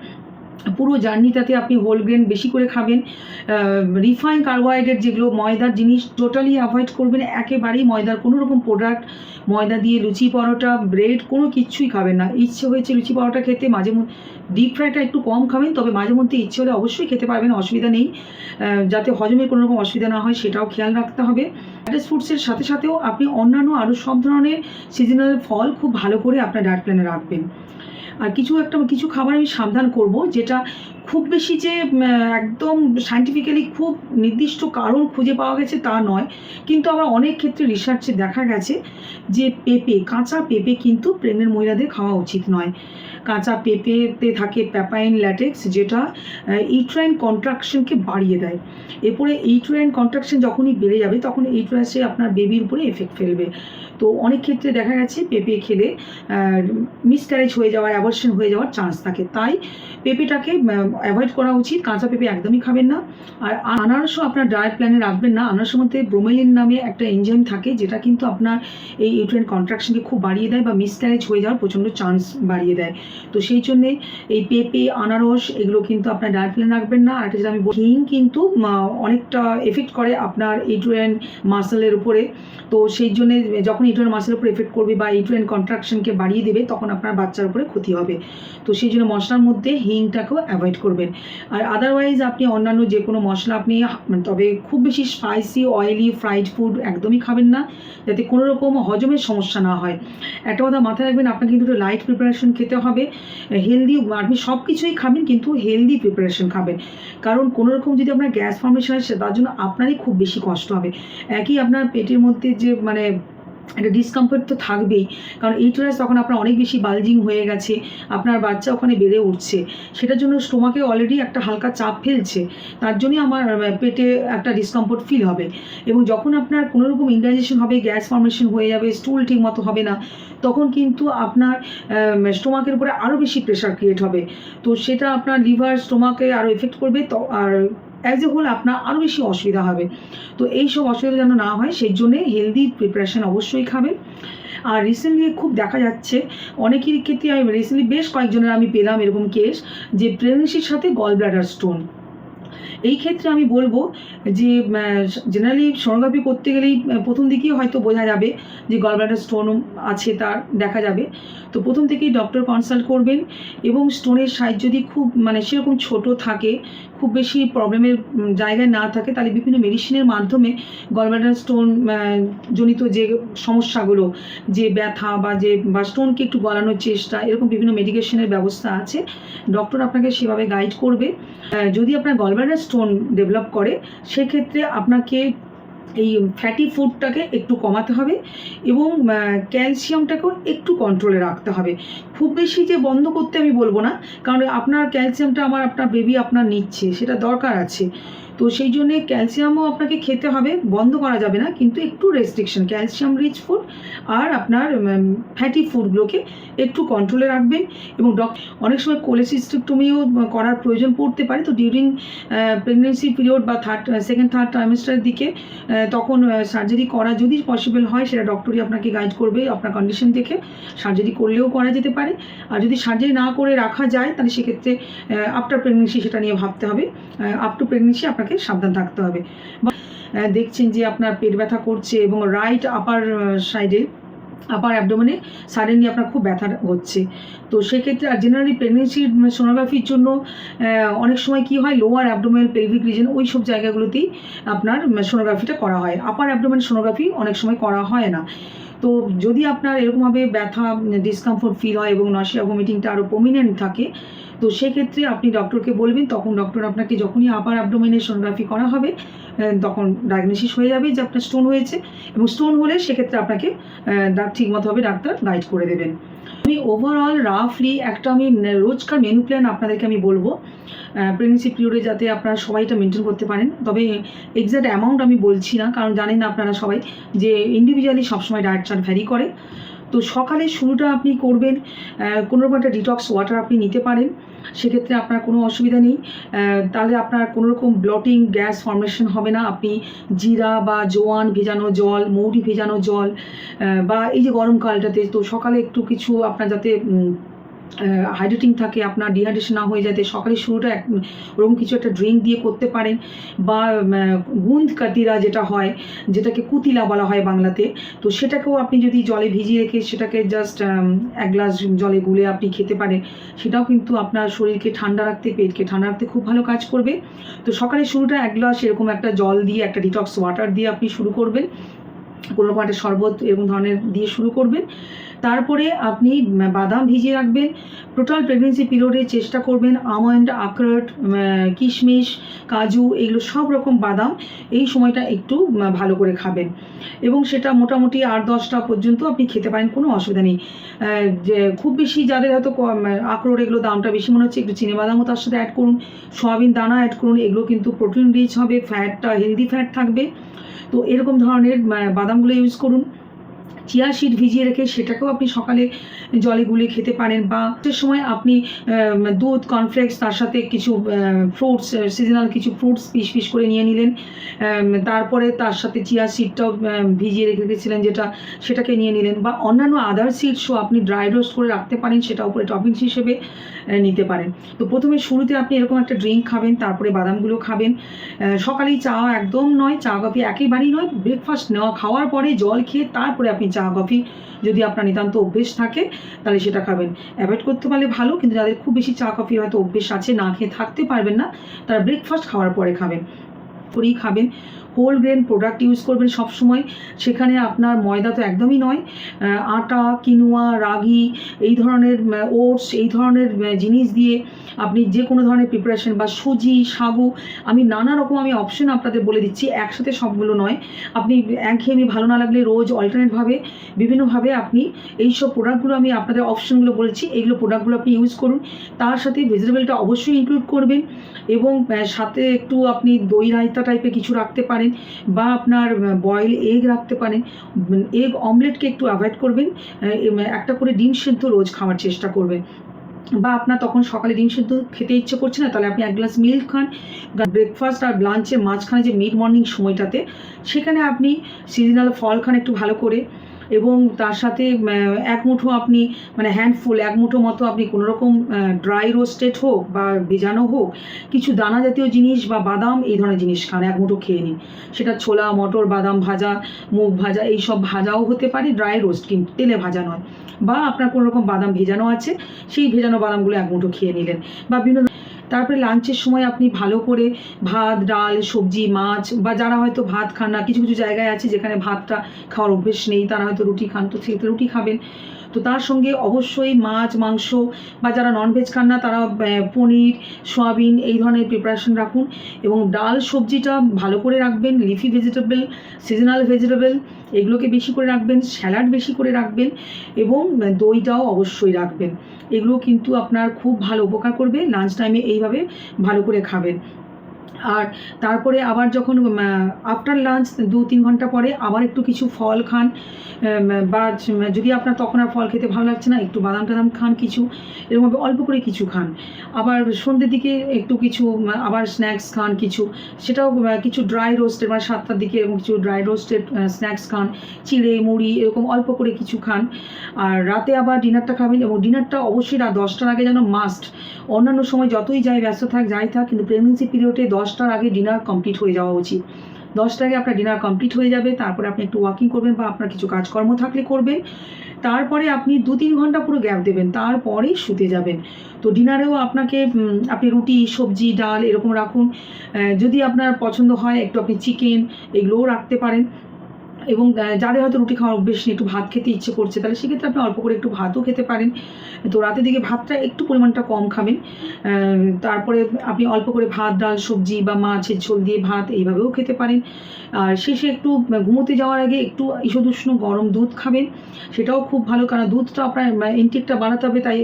পুরো জার্নিটাতে আপনি হোল গ্রেন বেশি করে খাবেন। রিফাইন কার্বোহাইড্রেট যেগুলো ময়দার জিনিস টোটালি অ্যাভয়েড করবেন, একেবারেই ময়দার কোনো রকম প্রোডাক্ট, ময়দা দিয়ে লুচি, পরোটা, ব্রেড কোনো কিচ্ছুই খাবেন না। ইচ্ছে হয়েছে লুচি পরোটা খেতে, মাঝে মধ্যে ডিপ ফ্রাইটা একটু কম খাবেন, তবে মাঝে মধ্যে ইচ্ছে হলে অবশ্যই খেতে পারবেন, অসুবিধা নেই। যাতে হজমের কোনো রকম অসুবিধা না হয় সেটাও খেয়াল রাখতে হবে। প্যাকেজ ফুডসের সাথে সাথেও আপনি অন্যান্য আরও সব ধরনের সিজনাল ফল খুব ভালো করে আপনার ডায়েট প্ল্যানে রাখবেন। আর কিছু খাবার আমি সাবধান করব, যেটা খুব বেশি যে একদম সায়েন্টিফিক্যালি খুব নির্দিষ্ট কারণ খুঁজে পাওয়া গেছে তা নয়, কিন্তু আবার অনেক ক্ষেত্রে রিসার্চে দেখা গেছে যে কাঁচা পেঁপে কিন্তু প্রেগনেন্ট মহিলাদের খাওয়া উচিত নয়। কাঁচা পেঁপেতে থাকে প্যাপাইন ল্যাটেক্স, যেটা ইউট্রাইন কন্ট্রাকশনকে বাড়িয়ে দেয়। এরপরে ইউট্রাইন কন্ট্রাকশন যখনই বেড়ে যাবে তখন ইউট্রাসে আপনার বেবির উপরে এফেক্ট ফেলবে। তো অনেক ক্ষেত্রে দেখা গেছে পেঁপে খেলে মিসক্যারেজ হয়ে যাওয়ার, অ্যাবর্শন হয়ে যাওয়ার চান্স থাকে। তাই পেঁপেটাকে অ্যাভয়েড করা উচিত, কাঁচা পেঁপে একদমই খাবেন না। আর আনারসও আপনার ডায়েট প্ল্যানে রাখবেন না। আনারসের মধ্যে ব্রোমেলিন নামে একটা এনজাইম থাকে, যেটা কিন্তু আপনার এই ইউট্রাইন কন্ট্রাকশনকে খুব বাড়িয়ে দেয় বা মিসক্যারেজ হয়ে যাওয়ার প্রচণ্ড চান্স বাড়িয়ে দেয়। তো সেই জন্যে এই পেঁপে, আনারস এগুলো কিন্তু আপনার ডায়েট প্ল্যানে রাখবেন না। আর একটা যেটা আমি হিং কিন্তু অনেকটা এফেক্ট করে আপনার ইউট্রাইন মাসেলের উপরে। তো সেই জন্যে যখন ইউট্রাইন মাসেলের উপরে এফেক্ট করবে বা ইউট্রাইন কন্ট্রাকশনকে বাড়িয়ে দেবে, তখন আপনার বাচ্চার উপরে ক্ষতি হবে। তো সেই জন্য মশলার মধ্যে হিংটাকেও অ্যাভয়েড করবেন। আর আদারওয়াইজ আপনি অন্যান্য যে কোনো মশলা আপনি, তবে খুব বেশি স্পাইসি, অয়েলি, ফ্রাইড ফুড একদমই খাবেন না, যাতে কোনো রকম হজমের সমস্যা না হয়। একটা কথা মাথায় রাখবেন, আপনাকে কিন্তু একটু লাইট প্রিপারেশন খেতে হবে। হেলদি, আপনি সব কিছুই খাবেন কিন্তু হেলদি প্রিপারেশন খাবেন, কারণ কোনো রকম যদি আপনার গ্যাস ফর্মেশন আসে তার জন্য আপনারই খুব বেশি কষ্ট হবে। একই আপনার পেটের মধ্যে যে মানে একটা ডিসকমফর্ট তো থাকবেই, কারণ ইউটেরাস তখন আপনার অনেক বেশি বালজিং হয়ে গেছে, আপনার বাচ্চা ওখানে বেড়ে উঠছে, সেটার জন্য স্টোমাকে অলরেডি একটা হালকা চাপ ফেলছে, তার জন্যই আমার পেটে একটা ডিসকমফর্ট ফিল হবে। এবং যখন আপনার কোনো রকম ইনডাইজেশন হবে, গ্যাস ফর্মেশন হয়ে যাবে, স্টুল ঠিক মতো হবে না, তখন কিন্তু আপনার স্টোমাকের উপরে আরও বেশি প্রেশার ক্রিয়েট হবে। তো সেটা আপনার লিভার স্টোমাকে আরও এফেক্ট করবে, তো আর অ্যাজ এ হোল আপনার আরও বেশি অসুবিধা হবে। তো এই সব অসুবিধা যেন না হয় সেই জন্যে হেলদি প্রিপারেশান অবশ্যই খাবেন। আর রিসেন্টলি খুব দেখা যাচ্ছে অনেকেরই ক্ষেত্রে, আমি রিসেন্টলি বেশ কয়েকজনের আমি পেলাম এরকম কেস যে প্রেগনেন্সির সাথে গল ব্লাডার স্টোন। এই ক্ষেত্রে আমি বলবো যে জেনারেলি সোনোগ্রাফি করতে গেলেই প্রথম দিকেই হয়তো বোঝা যাবে যে গল ব্লাডার স্টোন আছে, তার দেখা যাবে। তো প্রথম থেকেই ডক্টর কনসাল্ট করবেন, এবং স্টোনের সাইজ যদি খুব মানে সেরকম ছোট থাকে, খুব বেশি প্রবলেমের জায়গায় না থাকে, তাহলে বিভিন্ন মেডিসিনের মাধ্যমে গল ব্লাডার স্টোন জনিত যে সমস্যাগুলো, যে ব্যথা বা স্টোনকে একটু গলানোর চেষ্টা, এরকম বিভিন্ন মেডিকেশনের ব্যবস্থা আছে, ডক্টর আপনাকে সেভাবে গাইড করবে। যদি আপনার গল ব্লাডার স্টোন ডেভেলপ করে সেক্ষেত্রে আপনাকে এই ফ্যাটি ফুডটাকে একটু কমাতে হবে, এবং ক্যালসিয়ামটাকেও একটু কন্ট্রোলে রাখতে হবে। খুব বেশি যে বন্ধ করতে আমি বলবো না, কারণ আপনার ক্যালসিয়ামটা আপনার বেবি আপনার নিচ্ছে, সেটা দরকার আছে। তো সেই জন্যে ক্যালসিয়ামও আপনাকে খেতে হবে, বন্ধ করা যাবে না, কিন্তু একটু রেস্ট্রিকশন, ক্যালসিয়াম রিচ ফুড আর আপনার ফ্যাটি ফুডগুলোকে একটু কন্ট্রোলে রাখবেন। এবং অনেক সময় কোলেসিস্টেক্টমিও করার প্রয়োজন পড়তে পারে। তো ডিউরিং প্রেগনেন্সি পিরিয়ড বা সেকেন্ড থার্ড ট্রাইমেস্টারের দিকে তখন সার্জারি করা যদি পসিবল হয়, সেটা ডক্টরই আপনাকে গাইড করবে, আপনার কন্ডিশন দেখে সার্জারি করলেও করা যেতে পারে। আর যদি সার্জারি না করে রাখা যায় তাহলে সেক্ষেত্রে আফটার প্রেগনেন্সি সেটা নিয়ে ভাবতে হবে। আপ টু প্রেগনেন্সি আপনাকে সাবধান থাকতে হবে। দেখছেন যে আপনার পেট ব্যথা করছে এবং রাইট আপার সাইডে, আপার অ্যাবডোমেনে সাডেনলি আপনার খুব ব্যথা হচ্ছে, তো সেক্ষেত্রে আর জেনারেলি প্রেগনেন্সির সোনোগ্রাফির জন্য অনেক সময় কি হয়, লোয়ার অ্যাবডোমেন, পেলভিক রিজন, ওই সব জায়গাগুলোতেই আপনার সোনোগ্রাফিটা করা হয়, আপার অ্যাবডোমেন সোনোগ্রাফি অনেক সময় করা হয় না। তো যদি আপনার এরকমভাবে ব্যথা, ডিসকমফোর্ট ফিল হয় এবং নশিয়া ভমিটিংটা আরও প্রমিনেন্ট থাকে, তো সেক্ষেত্রে আপনি ডক্টরকে বলবেন, তখন ডক্টর আপনাকে যখনই আপার অ্যাবডোমেনের সোনোগ্রাফি করা হবে তখন ডায়াগনোসিস হয়ে যাবে যে আপনার স্টোন হয়েছে, এবং স্টোন হলে সেক্ষেত্রে আপনাকে ঠিকমতোভাবে ডাক্তার গাইড করে দেবেন। আমি ওভারঅল রাফলি একটা রোজকার মেনু প্ল্যান আপনাদেরকে আমি বলবো প্রেগনেন্সি পিরিয়ডে, যাতে আপনারা সবাই এটা মেনটেন করতে পারেন। তবে এক্স্যাক্ট অ্যামাউন্ট আমি বলছি না, কারণ জানেন না আপনারা সবাই যে ইন্ডিভিজুয়ালি সবসময় ডায়েট চার্ট ভ্যারি করে। তো সকালে শুরুটা আপনি করবেন, কোনো রকম একটা ডিটক্স ওয়াটার আপনি নিতে পারেন, সেক্ষেত্রে আপনার কোনো অসুবিধা নেই। তাহলে আপনার কোনো রকম ব্লটিং, গ্যাস ফর্মেশন হবে না। আপনি জিরা বা জোয়ান ভেজানো জল, মৌরি ভেজানো জল, বা এই যে গরমকালটাতে তো সকালে একটু কিছু আপনার যাতে হাইড্রেটিং থাকে, আপনার ডিহাইড্রেশন না হয়ে যাতে সকালে শুরুটা ওরকম কিছু একটা ড্রিঙ্ক দিয়ে করতে পারেন। বা গুন্দ কাতিরা যেটা হয়, যেটাকে কুতিলা বলা হয় বাংলাতে, তো সেটাকেও আপনি যদি জলে ভিজিয়ে রেখে সেটাকে জাস্ট এক গ্লাস জলে গুলে আপনি খেতে পারেন, সেটাও কিন্তু আপনার শরীরকে ঠান্ডা রাখতে, পেটকে ঠান্ডা রাখতে খুব ভালো কাজ করবে। তো সকালে শুরুটা এক গ্লাস এরকম একটা জল দিয়ে, একটা ডিটক্স ওয়াটার দিয়ে আপনি শুরু করবেন, কোনো রকম একটা শরবত এরকম ধরনের দিয়ে শুরু করবেন। তারপরে আপনি বাদাম ভিজিয়ে রাখবেন। টোটাল প্রেগনেন্সি পিরিয়ডে চেষ্টা করবেন আমন্ড, আখরোট, কিশমিশ, কাজু, এগুলো সব রকম বাদাম এই সময়টা একটু ভালো করে খাবেন, এবং সেটা মোটামুটি 8-10টা পর্যন্ত আপনি খেতে পারেন, কোনো অসুবিধা নেই। যে খুব বেশি যাদের হয়তো আখরোট এগুলো দামটা বেশি মনে হচ্ছে, একটু চিনেবাদামও তার সাথে অ্যাড করুন, সয়াবিন দানা অ্যাড করুন, এগুলো কিন্তু প্রোটিন রিচ হবে, ফ্যাটটা হেলদি ফ্যাট থাকবে। তো এরকম ধরনের বাদামগুলো ইউজ করুন। চিয়া সিড ভিজিয়ে রেখে সেটাকেও আপনি সকালে জলে গুলিয়ে খেতে পারেন, বা সে সময় আপনি দুধ, কর্নফ্লেক্স, তার সাথে কিছু ফ্রুটস, সিজনাল কিছু ফ্রুটস পিস করে নিয়ে নিলেন। তারপরে তার সাথে চিয়া সিডটাও ভিজিয়ে রেখেছিলেন যেটা, সেটাকে নিয়ে নিলেন, বা অন্যান্য আদার সিডসও আপনি ড্রাই রোস্ট করে রাখতে পারেন, সেটা উপরে টপিংস হিসেবে নিতে পারেন। তো প্রথমে শুরুতে আপনি এরকম একটা ড্রিঙ্ক খাবেন, তারপরে বাদামগুলো খাবেন। সকালেই চা একদম নয়, চা কফি একেবারেই নয়, ব্রেকফাস্ট খাওয়ার পরে জল খেয়ে তারপরে আপনি চা কফি, যদি আপনার নিতান্ত অভ্যেস থাকে তাহলে সেটা খাবেন। অ্যাভয়েড করতে পারলে ভালো, কিন্তু যাদের খুব বেশি চা কফি হয়তো অভ্যেস আছে, না খেয়ে থাকতে পারবেন না, তারা ব্রেকফাস্ট খাওয়ার পরে খাবেন, করেই খাবেন। হোল গ্রেন প্রোডাক্ট ইউজ করবেন সবসময়। সেখানে আপনার ময়দা তো একদমই নয়, আটা, কিনোয়া, রাগি, এই ধরনের ওটস, এই ধরনের জিনিস দিয়ে আপনি যে কোনো ধরনের প্রিপারেশন, বা সুজি, সাগু, আমি নানা রকম অপশন আপনাদের বলে দিচ্ছি, একসাথে সবগুলো নয়। আপনি একঘেয়েমি ভালো না লাগলে রোজ অল্টারনেটভাবে বিভিন্নভাবে আপনি এইসব প্রোডাক্টগুলো, আমি আপনাদের অপশনগুলো বলেছি, এইগুলো প্রোডাক্টগুলো আপনি ইউজ করুন। তার সাথে ভেজিটেবলটা অবশ্যই ইনক্লুড করবেন, এবং সাথে একটু আপনি দই রায়তা টাইপের কিছু রাখতে পারেন, বা আপনার বয়েল এগ রাখতে পারেন। এগ অমলেটকে একটু অ্যাভয়েড করবেন, একটা করে ডিম সেদ্ধ রোজ খাওয়ার চেষ্টা করবেন। বা আপনার তখন সকালে ডিম সেদ্ধ খেতে ইচ্ছে করছে না, তাহলে আপনি এক গ্লাস মিল্ক খান। ব্রেকফাস্ট আর লাঞ্চের মাঝখানে যে মিড মর্নিং সময়টাতে, সেখানে আপনি সিজনাল ফল খান একটু ভালো করে, এবং তার সাথে এক মুঠো আপনি হ্যান্ডফুল, এক মুঠো মতো আপনি কোনোরকম ড্রাই রোস্টেড হোক বা ভেজানো হোক কিছু দানা জাতীয় জিনিস বা বাদাম, এই ধরনের জিনিস খান, এক মুঠো খেয়ে নিন। সেটা ছোলা, মটর, বাদাম ভাজা, মুগ ভাজা, এই সব ভাজাও হতে পারে, ড্রাই রোস্ট, কিন্তু তেলে ভাজা নয়। বা আপনার কোনো রকম বাদাম ভেজানো আছে, সেই ভেজানো বাদামগুলো এক মুঠো খেয়ে নিলেন। বা বিভিন্ন তারপরে লাঞ্চের সময় আপনি ভালো করে ভাত, ডাল, সবজি, মাছ, বা যারা হয়তো ভাত খান না, কিছু কিছু জায়গায় আছে যেখানে ভাতটা খাওয়ার অভ্যেস নেই, তারা হয়তো রুটি খান, তো সেক্ষেত্রে রুটি খাবেন। তো তার সঙ্গে অবশ্যই মাছ, মাংস, বা যারা ননভেজ খান না তারা পনির, সয়াবিন, এই ধরনের প্রিপারেশন রাখুন। এবং ডাল, সবজিটা ভালো করে রাখবেন, লিফি ভেজিটেবল, সিজনাল ভেজিটেবল, এগুলোকে বেশি করে রাখবেন, স্যালাড বেশি করে রাখবেন, এবং দইটাও অবশ্যই রাখবেন। এগুলো কিন্তু আপনার খুব ভালো উপকার করবে। লাঞ্চ টাইমে এইভাবে ভালো করে খাবেন। আর তারপরে আবার যখন আফটার লাঞ্চ 2-3 ঘন্টা পরে আবার একটু কিছু ফল খান, বা যদি আপনার তখন আর ফল খেতে ভালো লাগছে না, একটু বাদাম টাদাম খান কিছু, এরকমভাবে অল্প করে কিছু খান। আবার সন্ধ্যের দিকে একটু কিছু আবার স্ন্যাক্স খান কিছু, সেটাও কিছু ড্রাই রোস্টেড, 7টার দিকে এরকম কিছু ড্রাই রোস্টেড স্ন্যাক্স খান, চিড়ে, মুড়ি, এরকম অল্প করে কিছু খান। আর রাতে আবার ডিনারটা খাবেন, এবং ডিনারটা অবশ্যই রাত 10টার আগে যেন মাস্ট। অন্যান্য সময় যতই যাই ব্যস্ত থাক যাই থাক, কিন্তু প্রেগনেন্সি পিরিয়ডে 10টার আগে ডিনার কমপ্লিট হয়ে যাওয়া উচিত। 10টার আগে আপনার ডিনার কমপ্লিট হয়ে যাবে, তারপরে আপনি একটু ওয়াকিং করবেন বা আপনার কিছু কাজকর্ম থাকলে করবেন। তারপরে আপনি 2-3 ঘন্টা পুরো গ্যাপ দেবেন, তারপরেই শুতে যাবেন। তো ডিনারেও আপনাকে আপনি রুটি, সবজি, ডাল এরকম রাখুন। যদি আপনার পছন্দ হয় একটু আপনি চিকেন, এগুলোও রাখতে পারেন। এবং যাদের হয়তো রুটি খাওয়ার অভ্যেস নেই, একটু ভাত খেতে ইচ্ছে করছে, তাহলে সেক্ষেত্রে আপনি অল্প করে একটু ভাতও খেতে পারেন। তো রাতের দিকে ভাতটা একটু পরিমাণটা কম খাবেন। তারপরে আপনি অল্প করে ভাত, ডাল, সবজি বা মাছের ঝোল দিয়ে ভাত এইভাবেও খেতে পারেন। আর শেষে একটু ঘুমোতে যাওয়ার আগে একটু ঈষদুষ্ণ গরম দুধ খাবেন, সেটাও খুব ভালো, কারণ দুধটা আপনার ইনটেকটা বাড়াতে হবে। তাই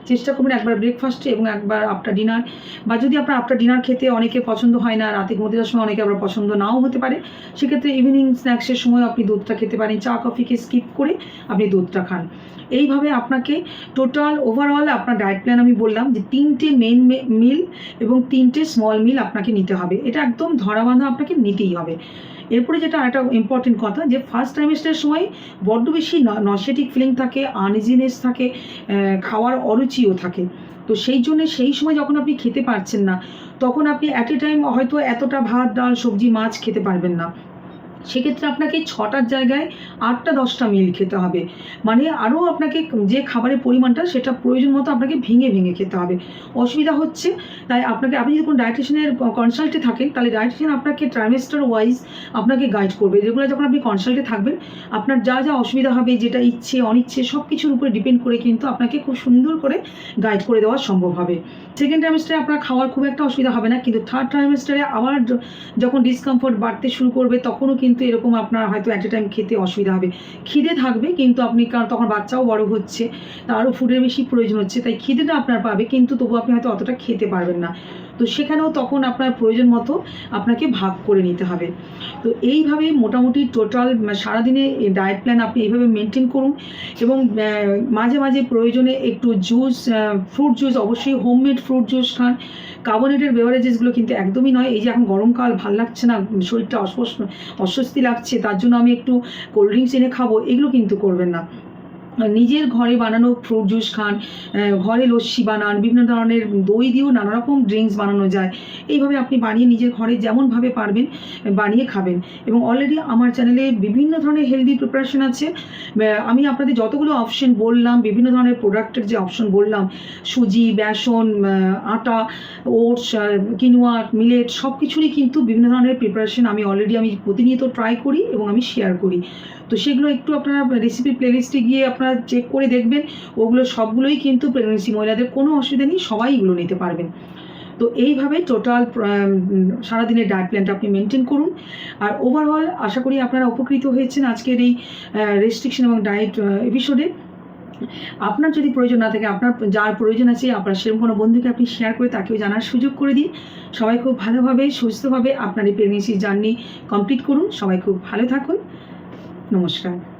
চেষ্টা করবেন একবার ব্রেকফাস্টে এবং একবার আফটার ডিনার, বা যদি আপনার আফটার ডিনার খেতে অনেকের পছন্দ হয় না, রাতে ঘুমোতে যাওয়ার সময় অনেকে আবার পছন্দ নাও হতে পারে, সেক্ষেত্রে ইভিনিং স্ন্যাক্সের সময় আপনি দুধটা খেতে পারেন, চা কফিকে স্কিপ করে আপনি দুধটা খান। এইভাবে আপনাকে টোটাল ওভারঅল আপনার ডায়েট প্ল্যান আমি বললাম যে 3টে মেন মিল এবং 3টে স্মল মিল আপনাকে নিতে হবে, এটা একদম ধরাবাঁধা আপনাকে নিতেই হবে। এরপরে যেটা একটা ইম্পর্টেন্ট কথা, যে ফার্স্ট ট্রাইমেস্টারের সময় বড্ড বেশি নসেটিক ফিলিং থাকে, আনইজিনেস থাকে, খাওয়ার অরুচিও থাকে। তো সেই জন্য সেই সময় যখন আপনি খেতে পারছেন না, তখন আপনি অ্যাট এ টাইম হয়তো এতটা ভাত, ডাল, সবজি, মাছ খেতে পারবেন না। সেক্ষেত্রে আপনাকে 6টার জায়গায় 8টা-10টা মিল খেতে হবে। আরও আপনাকে যে খাবারের পরিমাণটা সেটা প্রয়োজন মতো আপনাকে ভেঙে ভেঙে খেতে হবে। অসুবিধা হচ্ছে, তাই আপনি যদি কোনো ডায়েটিশিয়ানের কনসাল্টে থাকেন, তাহলে ডায়েটিশিয়ান আপনাকে ট্রাইমেস্টার ওয়াইজ আপনাকে গাইড করবে। রেগুলার যখন আপনি কনসাল্টে থাকবেন, আপনার যা যা অসুবিধা হবে, যেটা ইচ্ছে অনিচ্ছে সব কিছুর উপরে ডিপেন্ড করে কিন্তু আপনাকে খুব সুন্দর করে গাইড করে দেওয়া সম্ভব হবে। সেকেন্ড ট্রাইমেস্টারে আপনার খাওয়ার খুব একটা অসুবিধা হবে না, কিন্তু থার্ড ট্রাইমেস্টারে আবার যখন ডিসকমফোর্ট বাড়তে শুরু করবে, তখনও কিন্তু এরকম আপনার হয়তো অ্যাট এ টাইম খেতে অসুবিধা হবে। খিদে থাকবে, কিন্তু আপনি, কারণ তখন বাচ্চাও বড় হচ্ছে, তারও ফুডের বেশি প্রয়োজন হচ্ছে, তাই খিদেটা আপনার পাবে, কিন্তু তবু আপনি হয়তো অতটা খেতে পারবেন না। তো সেখানেও তখন আপনার প্রয়োজন মতো আপনাকে ভাগ করে নিতে হবে। তো এইভাবে মোটামুটি টোটাল সারাদিনে ডায়েট প্ল্যান আপনি এইভাবে মেনটেন করুন। এবং মাঝে মাঝে প্রয়োজনে একটু জুস, ফ্রুট জুস, অবশ্যই হোমমেড ফ্রুট জুস খান। কার্বোনেটেড বেভারেজেসগুলো কিন্তু একদমই নয়। এই যে এখন গরমকাল, ভাল লাগছে না, শরীরটা অস্বস্তি লাগছে, তার জন্য আমি একটু কোল্ড ড্রিঙ্কস এনে খাবো, এগুলো কিন্তু করবেন না। নিজের ঘরে বানানো ফ্রুট জুস খান, ঘরে লস্যি বানান, বিভিন্ন ধরনের দই দিয়েও নানা রকম ড্রিঙ্কস বানানো যায়। এইভাবে আপনি বানিয়ে নিজের ঘরে যেমনভাবে পারবেন বানিয়ে খাবেন। এবং অলরেডি আমার চ্যানেলে বিভিন্ন ধরনের হেলদি প্রিপারেশন আছে। আমি আপনাদের যতগুলো অপশন বললাম, বিভিন্ন ধরনের প্রোডাক্টের যে অপশন বললাম, সুজি, বেসন, আটা, ওটস, কিনোয়া, মিলেট, সব কিছুরই কিন্তু বিভিন্ন ধরনের প্রিপারেশন আমি প্রতিনিয়ত ট্রাই করি এবং আমি শেয়ার করি। তো সেগুলো একটু আপনারা রেসিপি প্লেলিস্টে গিয়ে আপনারা চেক করে দেখবেন। ওগুলো সবগুলোই কিন্তু প্রেগনেন্সি মহিলাদের কোনো অসুবিধা নেই, সবাই এগুলো নিতে পারবেন। তো এইভাবে টোটাল সারাদিনের ডায়েট প্ল্যানটা আপনি মেনটেন করুন। আর ওভারঅল আশা করি আপনারা উপকৃত হয়েছেন আজকের এই রেস্ট্রিকশন এবং ডায়েট এপিসোডে। আপনার যদি প্রয়োজন না থাকে, আপনার যার প্রয়োজন আছে, আপনার সেরকম কোনো বন্ধুকে আপনি শেয়ার করে তাকেও জানার সুযোগ করে দিন। সবাই খুব ভালোভাবে সুস্থভাবে আপনার এই প্রেগনেন্সি জার্নি কমপ্লিট করুন। সবাই খুব ভালো থাকুন। নমস্কার।